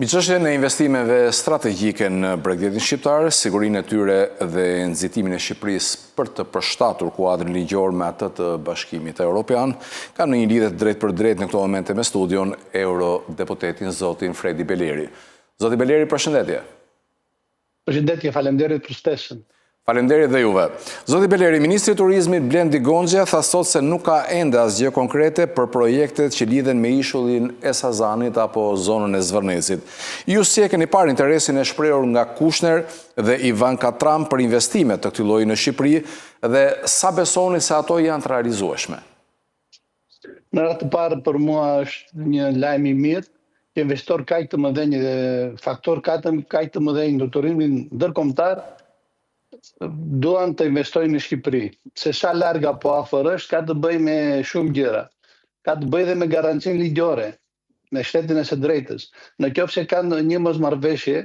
Mbi çështjen e investimeve strategjike në Bregdetin shqiptar, sigurinë e tyre dhe nxitimin e Shqipërisë për të përshtatur kuadrin ligjor me atë të Bashkimit Evropian, kam në një lidhje drejt për drejt në këto momente me studion eurodeputetin zotin Fredi Beleri. Zoti Beleri, përshëndetje. Përshëndetje, faleminderit për ftesën. Faleminderit dhe juve. Zoti Beleri, Ministri i Turizmit Blendi Goxha tha sot se nuk ka ende asgjë konkrete për projektet që lidhen me ishullin e Sazanit apo zonën e Zvërnesit. Ju si e keni parë interesin e shprehur nga Kushner dhe Ivanka Trump për investimet të këtij lloji në Shqipëri dhe sa besoni se ato janë të realizueshme? Në radhë të parë për mua është një lajm i mirë që investor kaq të mëdhenj dhe faktor kaq të mëdhenj në turizmin ndërkombëtar duan të investojnë në Shqipëri. Se sa larg apo afër është, ka të bëjë me shumë gjëra. Ka të bëjë dhe me garancinë ligjore, me shtetin e së drejtës. Nëse ka një mosmarrëveshje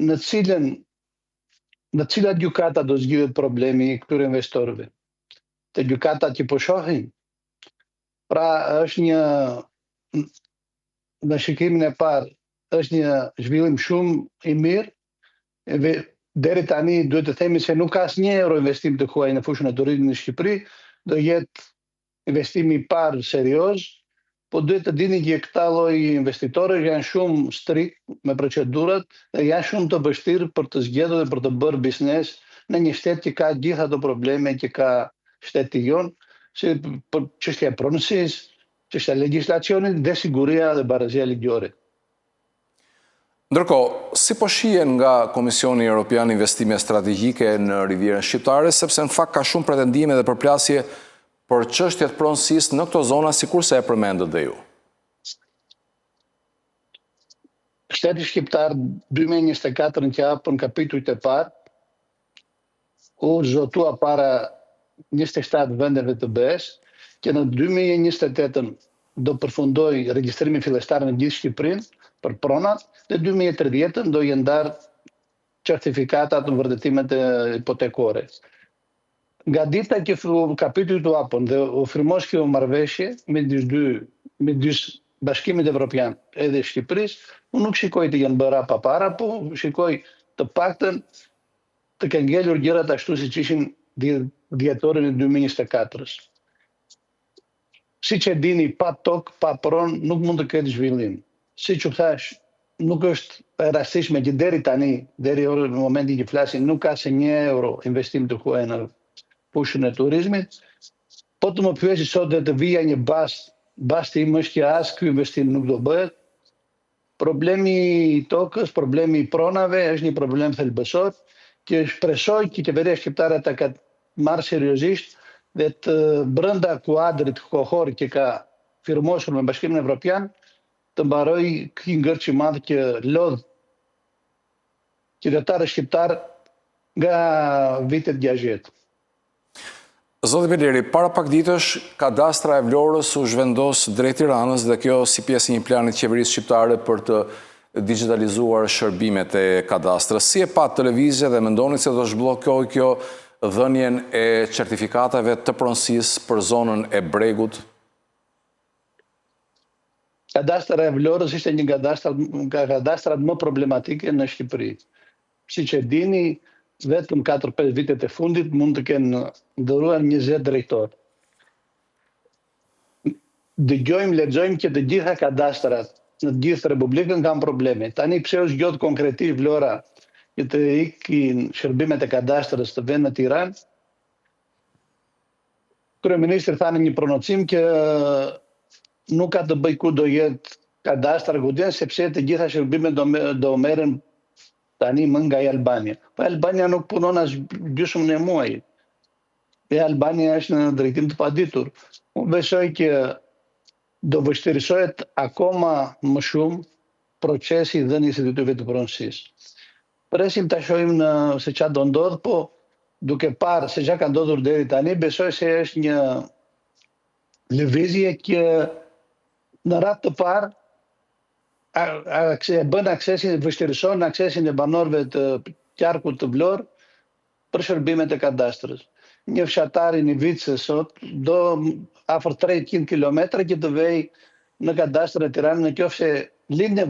në cilat gjykata do zgjidhet problemi i këtyre investorëve. Te gjykatat që po shohin. Pra është në shikimin e parë, është një zhvillim shumë i mirë. Deri tani duhet të themi se nuk ka asnjë euro investim të huaj në fushën e turizmit në Shqipëri, do jetë investimi i parë serioz, po duhet të dini që këta lloj investitorë janë shumë strikt me procedurat dhe janë shumë të vështirë për të zgjedhur dhe për të bërë biznes në një shtet që ka gjitha ato probleme që ka shteti jon, si për çështja e pronësisë, çështja e legjislacionit dhe siguria dhe barazia ligjore. Ndërkohë, si po shihen nga Komisioni Evropian investime strategjike në Rivierën Shqiptare, sepse në fakt ka shumë pretendime dhe përplasje për çështjet pronësisë në këto zona, sikurse e përmendët dhe ju. Shteti shqiptar 2024 në që hapën kapitujt e parë, u zotua para 27 vendeve të BE-s, që në 2028 do përfundoj regjistrimin fillestar në gjithë Shqipërinë për pronat, dhe 2030 do jenë ndarë certifikatat në vërtetimet hipotekore. Nga dita që kapitulli u hapën dhe u firmosh kjo marrëveshje midis Bashkimit Evropian edhe Shqipërisë, unë nuk shikoj të jenë bëra pa para, po shikoj të paktën të kenë ngelur gjërat ashtu siç ishin dhjetorin e 2024-s. Siç e dini, pa tokë, pa pronë, nuk mund të ketë zhvillim. Siç u thash, nuk është e rastishme që deri tani, deri në momentin që flasim, nuk ka se 1 euro investim të huaj në fushën e turizmit. Po të më pyesi sot dhe të vija një basti im është që as ky investim nuk do bëhet. Problemi i tokës, problemi i pronave është një problem thelbësor që shpresoj që qeveria shqiptare ta ka marrë seriozisht dhe të brenda kuadrit kohor që ka firmosur me Bashkimin Evropian të mbaroj këtij ngërç i madh që lodh qytetarët shqiptar nga vitet 60. Zoti Beleri, para pak ditësh, kadastra e Vlorës u zhvendos drejt Tiranës dhe kjo si pjesë e një plani të qeverisë shqiptare për të digitalizuar shërbimet e kadastrës. Si e pat televizja dhe mendoni se do zhbllokoj kjo dhënien e certifikatave të pronësisë për zonën e Bregut? Kadastra e Vlorës ishte një nga kadastrat më problematike në Shqipëri. Siç e dini, vetëm 4-5 vitet e fundit mund të kenë ndëruar 20 drejtor. Dëgjojmë, lexojmë që të gjitha kadastrat në të gjithë Republikën kanë probleme. Tani pse u zgjodh konkretisht Vlora që të ikin shërbimet e kadastrës të vënë në Tiranë? Kryeministri tha në një pronocim që nuk ka të bëj ku do jetë kadastra godin, sepse të gjitha shërbimet do merren tani më nga Albania. Po Albania nuk punon as gjysmën e muajit. E Albania është në drejtim të paditur. Unë besoj që do vështirësohet akoma më shumë procesi i dhënies së detyrave të pronësisë. Presim ta shohim se çfarë do ndodh, po duke parë se çka ka ndodhur deri tani, besoj se është një lëvizje që në radhë të parë bën aksesin, vështirëson aksesin e banorëve të qarkut të Vlorë për shërbimet e kadastrës. Një fshatar i Nivicës sot do afër 300 kilometra që të vej në kadastrën e Tiranës, nëse lind